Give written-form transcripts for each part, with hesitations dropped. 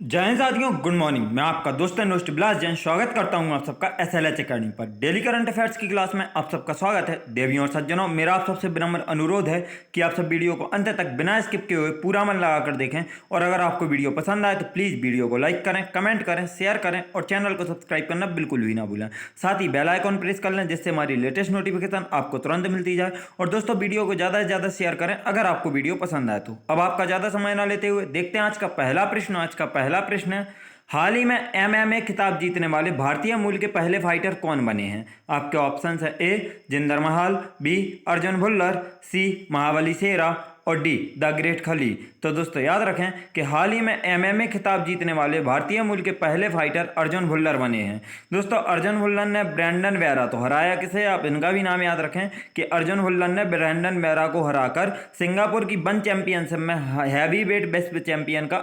जय हिंद साथियों, good morning. मैं आपका दोस्त नोस्ट बिलास जैन स्वागत करता हूं आप सबका एसएलएच अकेडमी पर। डेली करंट अफेयर्स की क्लास में आप सबका स्वागत है। देवियों और सज्जनों, मेरा आप सबसे विनम्र अनुरोध है कि आप सब वीडियो को अंत तक बिना स्किप किए हुए पूरा मन लगाकर देखें। और अगर आपको वीडियो पसंद आए तो प्लीज़ वीडियो को लाइक करें, कमेंट करें, शेयर करें और चैनल को सब्सक्राइब करना बिल्कुल भी ना भूलें। साथ ही बेल आइकॉन प्रेस कर लें जिससे हमारी लेटेस्ट नोटिफिकेशन आपको तुरंत मिलती जाए। और दोस्तों, वीडियो को ज़्यादा से ज़्यादा शेयर करें अगर आपको वीडियो पसंद आए तो। अब आपका ज़्यादा समय ना लेते हुए देखते हैं आज का पहला प्रश्न। आज का पहला प्रश्न है, हाल ही में एमएमए खिताब जीतने वाले भारतीय मूल के पहले फाइटर कौन बने हैं? आपके ऑप्शंस है ए जिंदर महल, बी अर्जुन भुल्लर, सी महाबली शेरा और डी द ग्रेट खली। तो दोस्तों याद रखें कि हाल ही में एमएमए खिताब जीतने वाले भारतीय मूल के पहले फाइटर अर्जुन भुल्लर बने हैं। दोस्तों, अर्जुन भुल्लर ने ब्रैंडन वेरा तो हराया किसे? आप इनका भी नाम याद रखें कि अर्जुन भुल्लर ने ब्रैंडन वेरा को हराकर सिंगापुर की वन चैंपियनशिप में हैवी वेट विश्व चैंपियन का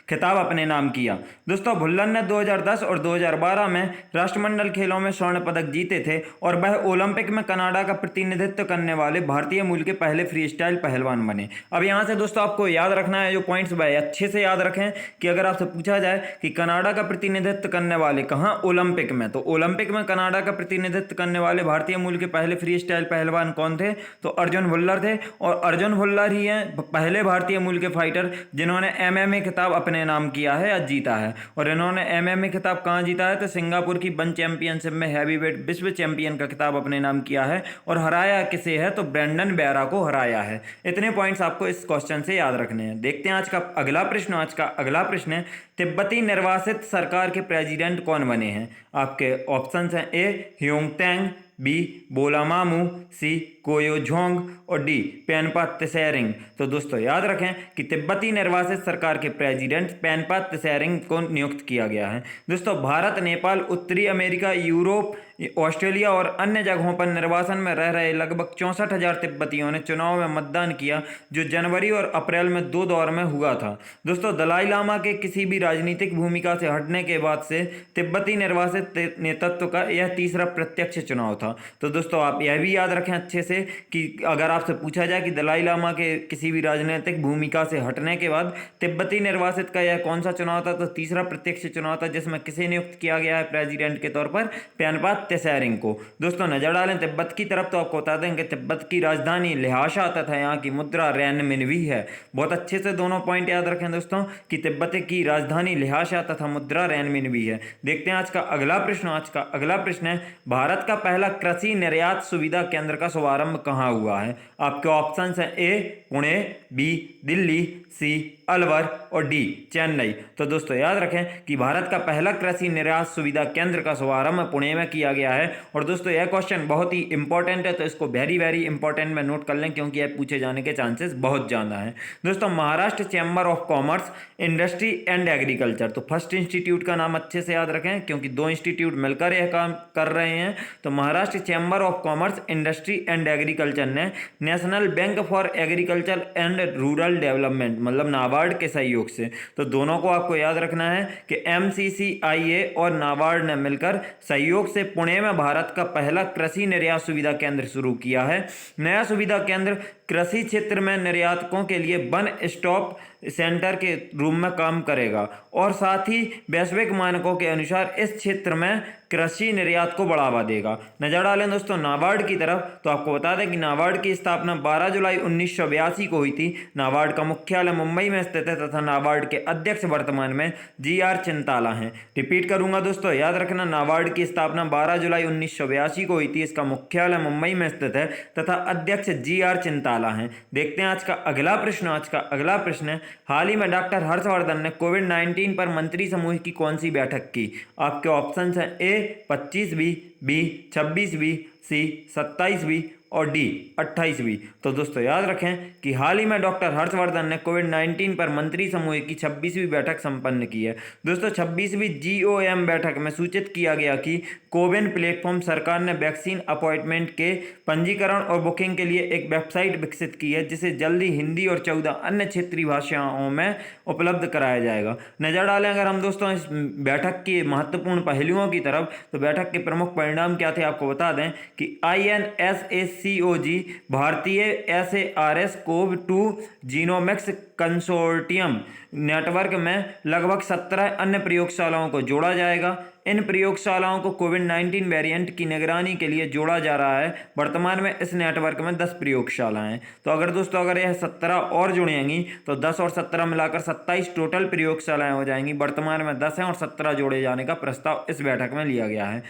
खिताब अपने नाम किया। दोस्तों, भुल्लर ने 2010 और 2012 में राष्ट्रमंडल खेलों में स्वर्ण पदक जीते थे और वह ओलंपिक में कनाडा का प्रतिनिधित्व करने वाले भारतीय मूल के पहले फ्री स्टाइल पहलवान बने। अब यहाँ से दोस्तों आपको याद रखना है जो पॉइंट्स वह अच्छे से याद रखें कि अगर आपसे पूछा जाए कि कनाडा का प्रतिनिधित्व करने वाले कहाँ, ओलंपिक में, तो ओलंपिक में कनाडा का प्रतिनिधित्व करने वाले भारतीय मूल के पहले फ्री स्टाइल पहलवान कौन थे? तो अर्जुन भुल्लर थे। और अर्जुन भुल्लर ही हैं पहले भारतीय मूल के फाइटर जिन्होंने एमएमए खिताब अपने नाम किया है या जीता है। और इन्होंने एमएमए खिताब कहाँ जीता है? तो सिंगापुर की वन चैंपियनशिप में हैवीवेट विश्व चैंपियन का खिताब अपने नाम किया है। और हराया किसे है? तो ब्रैंडन वेरा को हराया है। इतने पॉइंट्स आपको इस क्वेश्चन से याद रखने हैं। देखते हैं आज का अगला प्रश्न। आज का अगला प्रश्न है, तिब्बती निर्वासित सरकार के प्रेसिडेंट कौन बने हैं? आपके ऑप्शंस हैं ए ह्योंगतेंग, बी बोला मामू, सी कोयोझोंग और डी पेनपा त्सेरिंग। तो दोस्तों याद रखें कि तिब्बती निर्वासित सरकार के प्रेसिडेंट पेनपा त्सेरिंग को नियुक्त किया गया है। दोस्तों, भारत, नेपाल, उत्तरी अमेरिका, यूरोप, ऑस्ट्रेलिया और अन्य जगहों पर निर्वासन में रह रहे लगभग 64,000 तिब्बतियों ने चुनाव में मतदान किया जो जनवरी और अप्रैल में 2 दौर में हुआ था। दोस्तों, दलाई लामा के किसी भी राजनीतिक भूमिका से हटने के बाद से तिब्बती निर्वासित नेतृत्व का यह तीसरा प्रत्यक्ष चुनाव था। तो दोस्तों आप यह भी याद रखें अच्छे से कि अगर आपसे पूछा जाए कि दलाई लामा के किसी भी राजनीतिक भूमिका से हटने के बाद तिब्बती निर्वासित का यह कौन सा चुनाव था, तो तीसरा प्रत्यक्ष चुनाव था जिसमें किसे नियुक्त किया गया है प्रेसिडेंट के तौर पर? पेनपा त्सेरिंग को। दोस्तों नजर डालें तिब्बत की तरफ तो आपको बता दें कि तिब्बत की राजधानी ल्हासा तथा यहाँ की मुद्रा रेनमिनवी है। बहुत अच्छे से दोनों पॉइंट याद रखें दोस्तों कि तिब्बत की राजधानी ल्हासा तथा मुद्रा रेनमिनवी है। देखते हैं आज का अगला प्रश्न। आज का अगला प्रश्न है, भारत का पहला कृषि निर्यात सुविधा केंद्र का शुभारंभ कहाँ हुआ है? आपके ऑप्शंस हैं ए पुणे, बी दिल्ली, सी अलवर और डी चेन्नई। तो दोस्तों याद रखें कि भारत का पहला कृषि निर्यात सुविधा केंद्र का शुभारंभ पुणे में किया गया है। और दोस्तों यह क्वेश्चन बहुत ही इंपॉर्टेंट है तो इसको वेरी वेरी इंपॉर्टेंट में नोट कर लें क्योंकि यह पूछे जाने के चांसेस बहुत ज़्यादा हैं। दोस्तों, Maharashtra Chamber of Commerce, Industry and agriculture, तो फर्स्ट इंस्टीट्यूट का नाम अच्छे से याद रखें क्योंकि 2 इंस्टीट्यूट मिलकर यह काम कर रहे हैं। तो Maharashtra Chamber of Commerce, Industry and Agriculture ने National Bank for Agriculture and Rural Development मतलब नाबार्ड के सहयोग से, तो दोनों को आपको याद रखना है कि एमसीसीआईए और नाबार्ड ने मिलकर सहयोग से पुणे में भारत का पहला कृषि निर्यात सुविधा केंद्र शुरू किया है। नया सुविधा केंद्र कृषि क्षेत्र में निर्यातकों के लिए वन स्टॉप सेंटर के रूप में काम करेगा और साथ ही वैश्विक मानकों के अनुसार इस क्षेत्र में कृषि निर्यात को बढ़ावा देगा। नजर डालें दोस्तों नाबार्ड की तरफ तो आपको बता दें कि नाबार्ड की स्थापना 12 जुलाई 1982 को हुई थी। नाबार्ड का मुख्यालय मुंबई में स्थित है तथा नाबार्ड के अध्यक्ष वर्तमान में GR चिंताला हैं। रिपीट करूंगा दोस्तों, याद रखना नाबार्ड की स्थापना 12 जुलाई 1982 को हुई थी। इसका मुख्यालय मुंबई में स्थित है तथा अध्यक्ष GR चिंताला हैं। देखते हैं आज का अगला प्रश्न। आज का अगला प्रश्न है, हाल ही में डॉक्टर हर्षवर्धन ने कोविड-19 पर मंत्री समूह की कौन सी बैठक की? आपके ऑप्शंस हैं ए 25वीं, बी 26वीं, सी 27वीं और डी 28वीं। तो दोस्तों याद रखें कि हाल ही में डॉक्टर हर्षवर्धन ने कोविड-19 पर मंत्री समूह की 26वीं बैठक संपन्न की है। दोस्तों 26वीं GOM बैठक में सूचित किया गया कि कोविन प्लेटफॉर्म सरकार ने वैक्सीन अपॉइंटमेंट के पंजीकरण और बुकिंग के लिए एक वेबसाइट विकसित की है जिसे जल्दी हिंदी और 14 अन्य क्षेत्रीय भाषाओं में उपलब्ध कराया जाएगा। नजर डालें अगर हम दोस्तों इस बैठक के महत्वपूर्ण पहलुओं की तरफ तो बैठक के प्रमुख परिणाम क्या थे आपको बता दें कि INSAC COG भारतीय SARS CoV-2 genomics consortium network में लगभग 17 अन्य प्रयोगशालाओं को जोड़ा जाएगा। इन प्रयोगशालाओं को कोविड-19 वेरिएंट की निगरानी के लिए जोड़ा जा रहा है। वर्तमान में इस नेटवर्क में 10 प्रयोगशालाएं हैं। तो अगर दोस्तों अगर यह 17 और जुड़ेंगी तो 10 और 17 मिलाकर 27 टोटल प्रयोगशालाएं हो जाएंगी। वर्तमान में 10 हैं और 17 जोड़े जाने का प्रस्ताव इस बैठक में लिया गया है।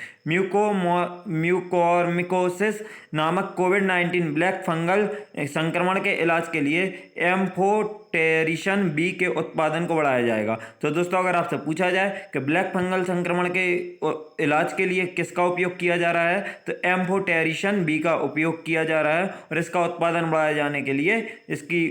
म्यूकोरमिकोसिस नामक कोविड-19 ब्लैक फंगल संक्रमण के इलाज के लिए एम्फोटेरिशन बी के उत्पादन को बढ़ाया जाएगा। तो दोस्तों अगर आपसे पूछा जाए कि ब्लैक फंगल संक्रमण के इलाज के लिए किसका उपयोग किया जा रहा है, तो एम्फोटेरिशन बी का उपयोग किया जा रहा है और इसका उत्पादन बढ़ाए जाने के लिए इसकी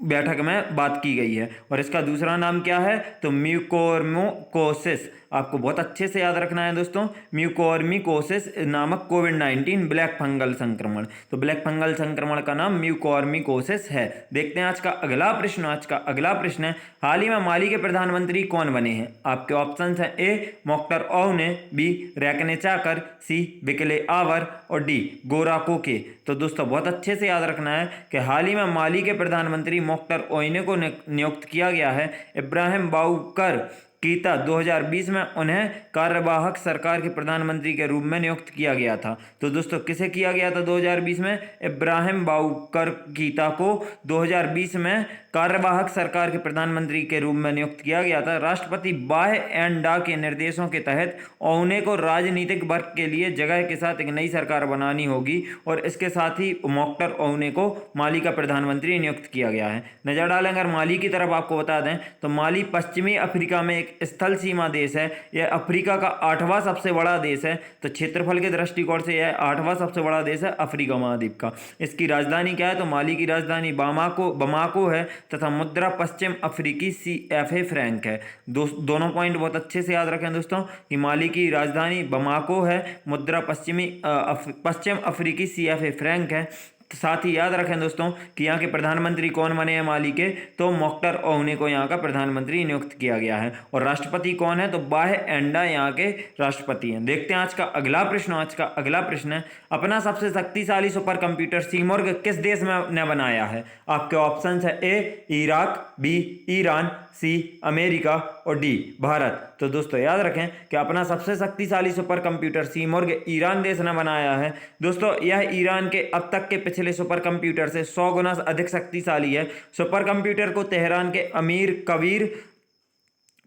बैठक में बात की गई है। और इसका दूसरा नाम क्या है, तो म्यूकोरमिकोसिस। आपको बहुत अच्छे से याद रखना है दोस्तों, म्यूकोरमिकोसिस नामक कोविड-19 ब्लैक फंगल संक्रमण। तो ब्लैक फंगल संक्रमण का नाम म्यूकोरमिकोसिस है। देखते हैं आज का अगला प्रश्न। आज का अगला प्रश्न है, हाल ही में माली के प्रधानमंत्री कौन बने हैं? आपके ऑप्शन हैं ए मोख्तर ओउने, बी रैकने चाकर, सी बिकले आवर और डी गोरा कोके। तो दोस्तों बहुत अच्छे से याद रखना है कि हाल ही में माली के प्रधानमंत्री मोख्तर ओउने को नियुक्त किया गया है। इब्राहिम बाउकर कीता 2020 में उन्हें कार्यवाहक सरकार के प्रधानमंत्री के रूप में नियुक्त किया गया था। तो दोस्तों किसे किया गया था 2020 में? इब्राहिम बाउकर कीता को 2020 में कार्यवाहक सरकार के प्रधानमंत्री के रूप में नियुक्त किया गया था। राष्ट्रपति बाह एंड डा के निर्देशों के तहत ओउने को राजनीतिक वर्ग के लिए जगह के साथ एक नई सरकार बनानी होगी और इसके साथ ही मोख्तर ओउने को माली का प्रधानमंत्री नियुक्त किया गया है। नजर डालें अगर माली की तरफ, आपको बता दें तो माली पश्चिमी अफ्रीका में एक स्थल सीमा देश है। यह अफ्रीका का 8वां सबसे बड़ा देश है। तो क्षेत्रफल के दृष्टिकोण से यह 8वां सबसे बड़ा देश है अफ्रीका महाद्वीप का। इसकी राजधानी क्या है, तो माली की राजधानी बमाको है तथा मुद्रा पश्चिम अफ्रीकी CFA फ्रैंक है। दोनों पॉइंट बहुत अच्छे से याद रखें दोस्तों कि माली की राजधानी बमाको है, मुद्रा पश्चिम अफ्रीकी CFA फ्रैंक है। साथ ही याद रखें दोस्तों कि यहाँ के प्रधानमंत्री कौन बने हैं माली के, तो मोख्तर ओउने को यहाँ का प्रधानमंत्री नियुक्त किया गया है। और राष्ट्रपति कौन है, तो बाह एंडा यहाँ के राष्ट्रपति हैं। देखते हैं आज का अगला प्रश्न। आज का अगला प्रश्न है, अपना सबसे शक्तिशाली सुपर कंप्यूटर सीमोर्ग किस देश ने बनाया है? आपके ऑप्शन है A Iraq, B Iran, C America और डी भारत। तो दोस्तों याद रखें कि अपना सबसे शक्तिशाली सुपर कंप्यूटर सीमोर्ग ईरान देश ने बनाया है। दोस्तों यह ईरान के अब तक के पिछले सुपर कंप्यूटर से 100 गुना अधिक शक्तिशाली है। सुपर कंप्यूटर को तेहरान के अमीर कबीर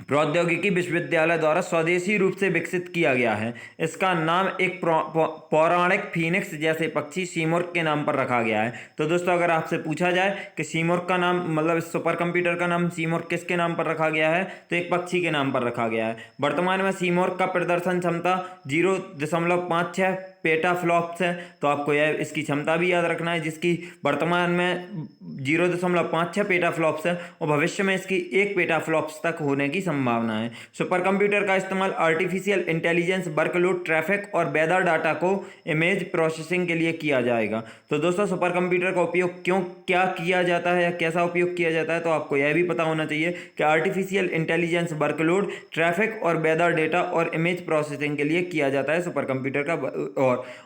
प्रौद्योगिकी विश्वविद्यालय द्वारा स्वदेशी रूप से विकसित किया गया है। इसका नाम एक पौराणिक फीनिक्स जैसे पक्षी सीमोर्ग के नाम पर रखा गया है। तो दोस्तों अगर आपसे पूछा जाए कि सीमोर्ग का नाम, मतलब सुपर कंप्यूटर का नाम सीमोर्ग किसके नाम पर रखा गया है, तो एक पक्षी के नाम पर रखा गया है। वर्तमान में सीमोर्ग का प्रदर्शन क्षमता 0.56 पेटाफ्लॉप्स है। तो आपको यह इसकी क्षमता भी याद रखना है, जिसकी वर्तमान में 0.56 पेटाफ्लॉप्स है और भविष्य में इसकी 1 पेटाफ्लॉप्स तक होने की संभावना है। सुपर कंप्यूटर का इस्तेमाल आर्टिफिशियल इंटेलिजेंस, वर्कलोड, ट्रैफिक और वेदर डाटा को इमेज प्रोसेसिंग के लिए किया जाएगा। तो दोस्तों सुपर कंप्यूटर का उपयोग क्या किया जाता है या कैसा उपयोग किया जाता है, तो आपको यह भी पता होना चाहिए कि आर्टिफिशियल इंटेलिजेंस, वर्कलोड, ट्रैफिक और वेदर डेटा और इमेज प्रोसेसिंग के लिए किया जाता है सुपर कंप्यूटर का।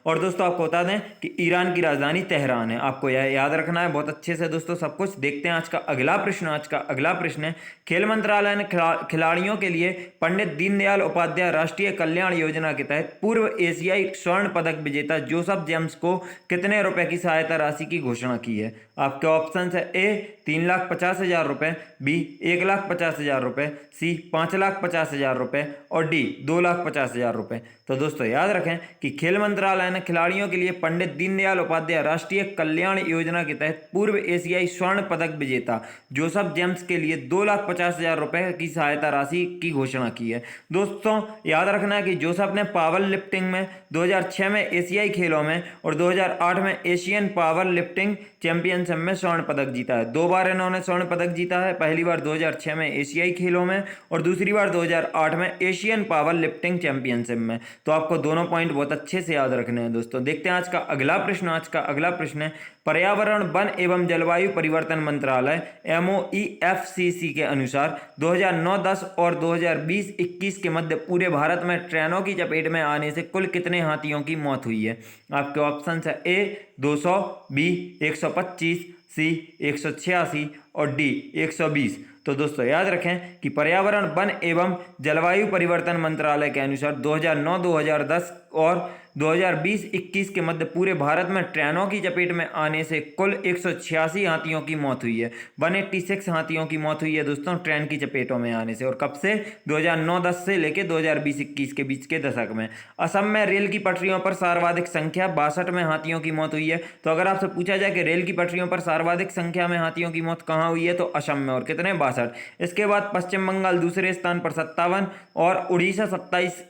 और दोस्तों आपको बता दें कि ईरान की राजधानी तेहरान है। आपको यह याद रखना है बहुत अच्छे से दोस्तों सब कुछ। देखते हैं आज का अगला प्रश्न। आज का अगला प्रश्न है, खेल मंत्रालय ने खिलाड़ियों के लिए पंडित दीनदयाल उपाध्याय राष्ट्रीय कल्याण योजना के तहत पूर्व एशियाई स्वर्ण पदक विजेता जोसेफ जेम्स को कितने रुपए की सहायता राशि की घोषणा की है? आपके ऑप्शन है ए 3,50,000 रुपए, बी 1,50,000 रुपए, सी 5,50,000 रुपए और डी 2,50,000 रुपए। तो दोस्तों याद रखें कि खेल मंत्रालय ने खिलाड़ियों के लिए पंडित दीनदयाल उपाध्याय राष्ट्रीय कल्याण योजना के तहत पूर्व एशियाई स्वर्ण पदक विजेता जोसेफ जेम्स के लिए 2,50,000 रुपए की सहायता राशि की घोषणा की है। दोस्तों याद रखना है कि जोसेफ ने पावर लिफ्टिंग में 2006 में एशियाई खेलों में और 2008 में एशियन पावर लिफ्टिंग चैंपियनशिप में स्वर्ण पदक जीता है। 2 बार इन्होंने स्वर्ण पदक जीता है, पहली बार 2006 में एशियाई खेलों में और दूसरी बार 2008 में एशियन पावर लिफ्टिंग चैंपियनशिप में। तो आपको दोनों पॉइंट बहुत अच्छे से याद रखने हैं दोस्तों। देखते हैं आज का अगला प्रश्न। आज का अगला प्रश्न है, पर्यावरण वन एवं जलवायु परिवर्तन मंत्रालय MOEFCC के अनुसार 2009-10 और 2020-21 के मध्य पूरे भारत में ट्रेनों की चपेट में आने से कुल कितने हाथियों की मौत हुई है। आपके ऑप्शन है A 200, B 125, C 186 और D 120। तो दोस्तों याद रखें कि पर्यावरण वन एवं जलवायु परिवर्तन मंत्रालय के अनुसार 2009-2010 और 2020-21 के मध्य पूरे भारत में ट्रेनों की चपेट में आने से कुल 186 हाथियों की मौत हुई है। 186 हाथियों की मौत हुई है दोस्तों ट्रेन की चपेटों में आने से। और कब से? 2009-10 से लेकर 2020-21 के बीच के दशक में। असम में रेल की पटरियों पर सर्वाधिक संख्या 62 में हाथियों की मौत हुई है। तो अगर आपसे पूछा जाए कि रेल की पटरियों पर सर्वाधिक संख्या में हाथियों की मौत कहाँ हुई है, तो असम में। और कितने? 62। इसके बाद पश्चिम बंगाल दूसरे स्थान पर 57 और उड़ीसा 27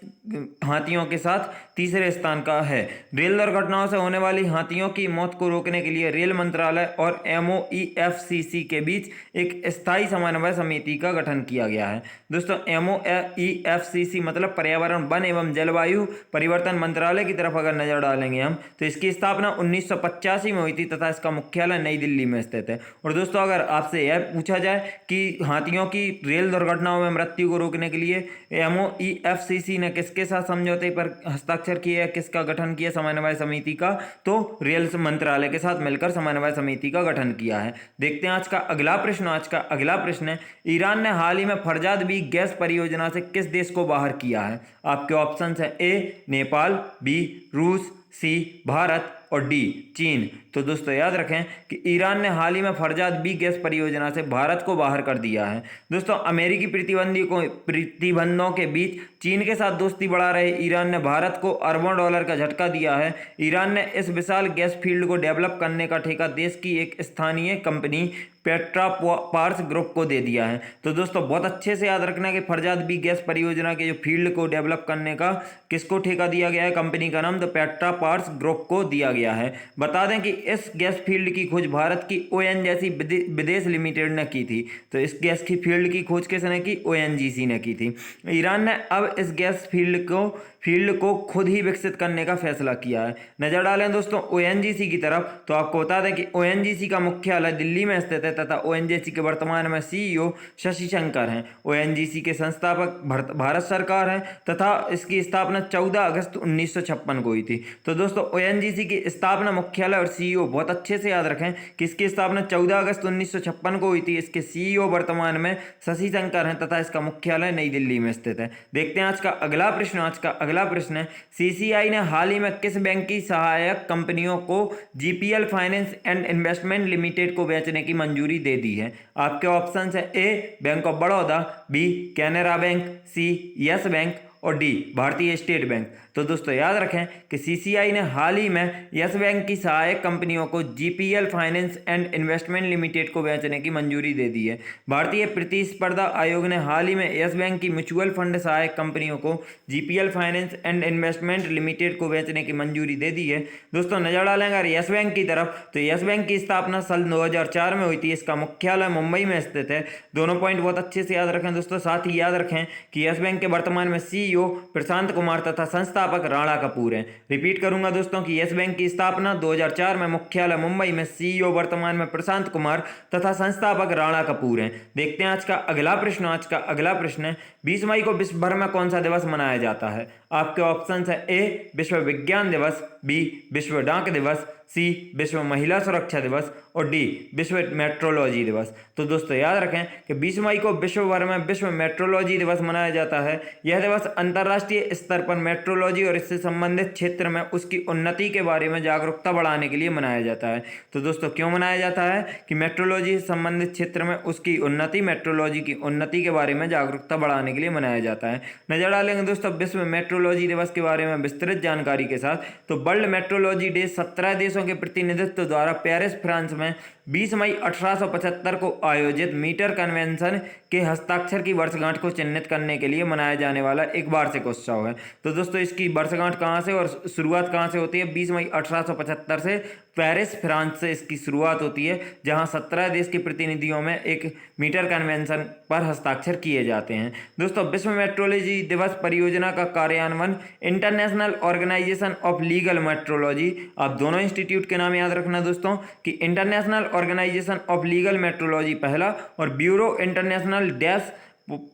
हाथियों के साथ तीसरे स्थान का है। रेल दुर्घटनाओं से होने वाली हाथियों की मौत को रोकने के लिए रेल मंत्रालय और MOEFCC के बीच एक स्थायी समन्वय समिति का गठन किया गया है। दोस्तों MOEFCC मतलब पर्यावरण वन एवं जलवायु परिवर्तन मंत्रालय की तरफ अगर नजर डालेंगे हम, तो इसकी स्थापना 1985 में हुई थी तथा इसका मुख्यालय नई दिल्ली में स्थित है। और दोस्तों अगर आपसे यह पूछा जाए कि हाथियों की रेल दुर्घटनाओं में मृत्यु को रोकने के लिए MOEFCC ने किसके साथ समझौते पर हस्ताक्षर किए, किसका गठन किया समन्वय समिति का, तो रेल मंत्रालय के साथ मिलकर समन्वय समिति का गठन किया है। देखते हैं आज का अगला प्रश्न। आज का अगला प्रश्न है, ईरान ने हाल ही में फरजाद बी गैस परियोजना से किस देश को बाहर किया है। आपके ऑप्शन है A नेपाल, B रूस, C भारत और D चीन। तो दोस्तों याद रखें कि ईरान ने हाल ही में फरजाद बी गैस परियोजना से भारत को बाहर कर दिया है। दोस्तों अमेरिकी प्रतिबंधों के बीच चीन के साथ दोस्ती बढ़ा रहे ईरान ने भारत को अरबों डॉलर का झटका दिया है। ईरान ने इस विशाल गैस फील्ड को डेवलप करने का ठेका देश की एक स्थानीय कंपनी पेट्रा पार्स ग्रुप को दे दिया है। तो दोस्तों बहुत अच्छे से याद रखना कि फरजाद बी गैस परियोजना के जो फील्ड को डेवलप करने का किसको ठेका दिया गया है, कंपनी का नाम द पेट्रा पार्स ग्रुप को दिया गया है। बता दें कि इस गैस फील्ड की खोज भारत की ONGC विदेश लिमिटेड ने की थी। तो इस गैस की फील्ड की खोज किसने की? ONGC ने की थी। ईरान ने अब इस गैस फील्ड को खुद ही विकसित करने का फैसला किया है। नजर डालें दोस्तों ONGC की तरफ, तो आपको बता दें कि ONGC का मुख्यालय दिल्ली में स्थित है तथा ONGC के वर्तमान में CEO शशि शंकर हैं। ONGC के संस्थापक भारत सरकार है तथा इसकी स्थापना 14 अगस्त 1956 को हुई थी। तो दोस्तों ONGC की स्थापना, मुख्यालय और CEO बहुत अच्छे से याद रखें कि इसकी स्थापना 14 अगस्त 1956 को हुई थी। इसके CEO वर्तमान में शशि शंकर हैं तथा इसका मुख्यालय नई दिल्ली में स्थित है। देखते हैं आज का अगला प्रश्न। आज का अगला प्रश्न है, CCI ने हाल ही में किस बैंक की सहायक कंपनियों को GPL finance and investment limited को बेचने की मंजूरी दे दी है। आपके ऑप्शन है A bank of Baroda, B Canara bank, C yes bank और D भारतीय स्टेट बैंक। तो दोस्तों याद रखें कि CCI ने हाल ही में यस बैंक की सहायक कंपनियों को GPL finance and investment limited को बेचने की मंजूरी दे दी है। भारतीय प्रतिस्पर्धा आयोग ने हाल ही में यस बैंक की म्यूचुअल फंड सहायक कंपनियों को GPL finance and investment limited को बेचने की मंजूरी दे दी है। दोस्तों नजर डालेंगे अगर यस बैंक की तरफ, तो यस बैंक की स्थापना साल 2004 में हुई थी। इसका मुख्यालय मुंबई में स्थित है। दोनों पॉइंट बहुत अच्छे से याद रखें दोस्तों। साथ ही याद रखें कि यस बैंक के वर्तमान में CEO प्रशांत कुमार तथा संस्थापक राणा कपूर हैं। रिपीट करूंगा दोस्तों कि यस बैंक की स्थापना 2004 में, मुख्यालय मुंबई में, CEO वर्तमान में प्रशांत कुमार तथा संस्थापक राणा कपूर हैं। देखते हैं आज का अगला प्रश्न। आज का अगला प्रश्न है, 20 मई को विश्व भर में कौन सा दिवस मनाया जाता है। आपके ऑप्शन है A विश्व विज्ञान दिवस, B विश्व डाक दिवस, C विश्व महिला सुरक्षा दिवस और D विश्व मेट्रोलॉजी दिवस। तो दोस्तों याद रखें कि 20 मई को विश्व भर में विश्व मेट्रोलॉजी दिवस मनाया जाता है। यह दिवस अंतर्राष्ट्रीय स्तर पर मेट्रोलॉजी और इससे संबंधित क्षेत्र में उसकी उन्नति के बारे में जागरूकता बढ़ाने के लिए मनाया जाता है। तो दोस्तों क्यों मनाया जाता है कि मेट्रोलॉजी से संबंधित क्षेत्र में उसकी उन्नति, मेट्रोलॉजी की उन्नति के बारे में जागरूकता बढ़ाने के लिए मनाया जाता है। नजर डालेंगे दोस्तों विश्व मेट्रोलॉजी दिवस के बारे में विस्तृत जानकारी के साथ। तो वर्ल्ड मेट्रोलॉजी डे 17 देशों के प्रतिनिधित्व द्वारा पेरिस फ्रांस में 20 मई 1875 को आयोजित मीटर कन्वेंशन के हस्ताक्षर की वर्षगांठ को चिन्हित करने के लिए मनाया जाने वाला एक वार्षिक उत्सव है। तो दोस्तों इसकी वर्षगांठ कहाँ से और शुरुआत कहाँ से होती है? 20 मई 1875 से पेरिस फ्रांस से इसकी शुरुआत होती है, जहां 17 देश के प्रतिनिधियों में एक मीटर कन्वेंशन पर हस्ताक्षर किए जाते हैं। दोस्तों विश्व मेट्रोलॉजी दिवस परियोजना का कार्यान्वयन International Organization of Legal Metrology, आप दोनों इंस्टीट्यूट के नाम याद रखना दोस्तों कि International Organization of Legal Metrology पहला और Bureau International dash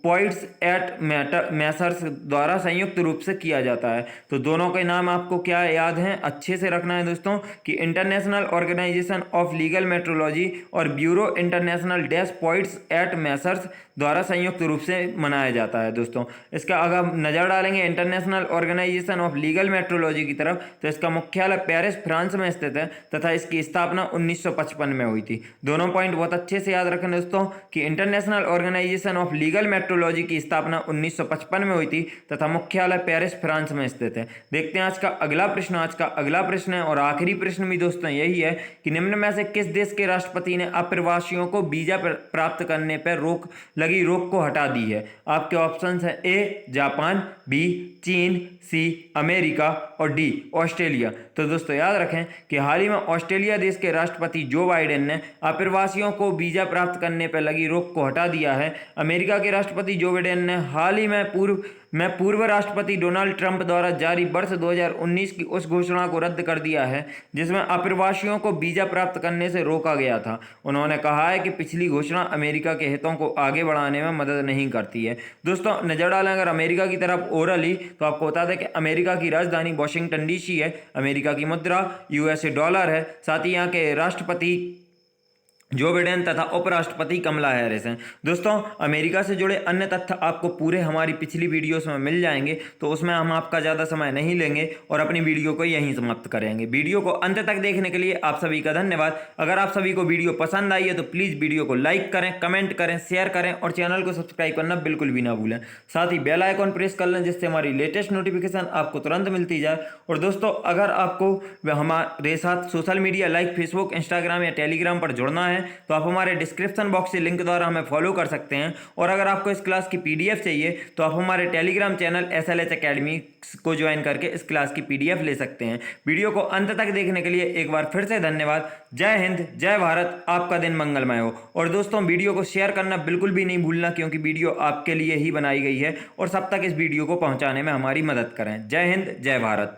points at Messrs द्वारा संयुक्त रूप से किया जाता है। तो दोनों के नाम आपको क्या याद हैं, अच्छे से रखना है दोस्तों कि International Organization of Legal Metrology और Bureau International dash points at Messrs द्वारा संयुक्त रूप से मनाया जाता है। दोस्तों इसका अगर हम नज़र डालेंगे International Organization of Legal Metrology की तरफ, तो इसका मुख्यालय पेरिस फ्रांस में स्थित है तथा इसकी स्थापना 1955 में हुई थी। दोनों पॉइंट बहुत अच्छे से याद रखें दोस्तों कि International Organization of Legal Metrology की स्थापना 1955 में हुई थी तथा मुख्यालय पेरिस फ्रांस में स्थित है। देखते हैं आज का अगला प्रश्न। आज का अगला प्रश्न है और आखिरी प्रश्न भी दोस्तों यही है कि निम्न में से किस देश के राष्ट्रपति ने अप्रवासियों को वीजा प्राप्त करने पर लगी रोक को हटा दी है? आपके ऑप्शंस हैं ए जापान, बी चीन, सी अमेरिका और डी ऑस्ट्रेलिया। तो दोस्तों याद रखें कि हाल ही में ऑस्ट्रेलिया देश के राष्ट्रपति जो बाइडेन ने अप्रवासियों को वीजा प्राप्त करने पर लगी रोक को हटा दिया है। अमेरिका के राष्ट्रपति जो बाइडेन ने हाल ही में पूर्व राष्ट्रपति डोनाल्ड ट्रंप द्वारा जारी वर्ष 2019 की उस घोषणा को रद्द कर दिया है जिसमें अप्रवासियों को वीजा प्राप्त करने से रोका गया था। उन्होंने कहा है कि पिछली घोषणा अमेरिका के हितों को आगे बढ़ाने में मदद नहीं करती है। दोस्तों नजर डालें अगर अमेरिका की तरफ ओवरऑली, तो आपको बता दें कि अमेरिका की राजधानी वाशिंगटन डीसी है, अमेरिका की मुद्रा यूएसए डॉलर है, साथ ही यहाँ के राष्ट्रपति जो बाइडेन तथा उपराष्ट्रपति कमला हैरिस हैं। दोस्तों अमेरिका से जुड़े अन्य तथ्य आपको पूरे हमारी पिछली वीडियोस में मिल जाएंगे, तो उसमें हम आपका ज़्यादा समय नहीं लेंगे और अपनी वीडियो को यहीं समाप्त करेंगे। वीडियो को अंत तक देखने के लिए आप सभी का धन्यवाद। अगर आप सभी को वीडियो पसंद आई है तो प्लीज़ वीडियो को लाइक करें, कमेंट करें, शेयर करें और चैनल को सब्सक्राइब करना बिल्कुल भी ना भूलें। साथ ही बेल आइकॉन प्रेस कर लें जिससे हमारी लेटेस्ट नोटिफिकेशन आपको तुरंत मिलती जाए। और दोस्तों अगर आपको हमारे साथ social media like Facebook, Instagram या टेलीग्राम पर जुड़ना है तो आप हमारे डिस्क्रिप्शन बॉक्स से लिंक द्वारा हमें फॉलो कर सकते हैं। और अगर आपको इस क्लास की पीडीएफ चाहिए तो आप हमारे टेलीग्राम चैनल SLH अकेडमी को ज्वाइन करके इस क्लास की पीडीएफ ले सकते हैं। वीडियो को अंत तक देखने के लिए एक बार फिर से धन्यवाद। जय हिंद, जय भारत, आपका दिन मंगलमय हो। और दोस्तों वीडियो को शेयर करना बिल्कुल भी नहीं भूलना क्योंकि वीडियो आपके लिए ही बनाई गई है और सब तक इस वीडियो को पहुंचाने में हमारी मदद करें। जय हिंद, जय भारत।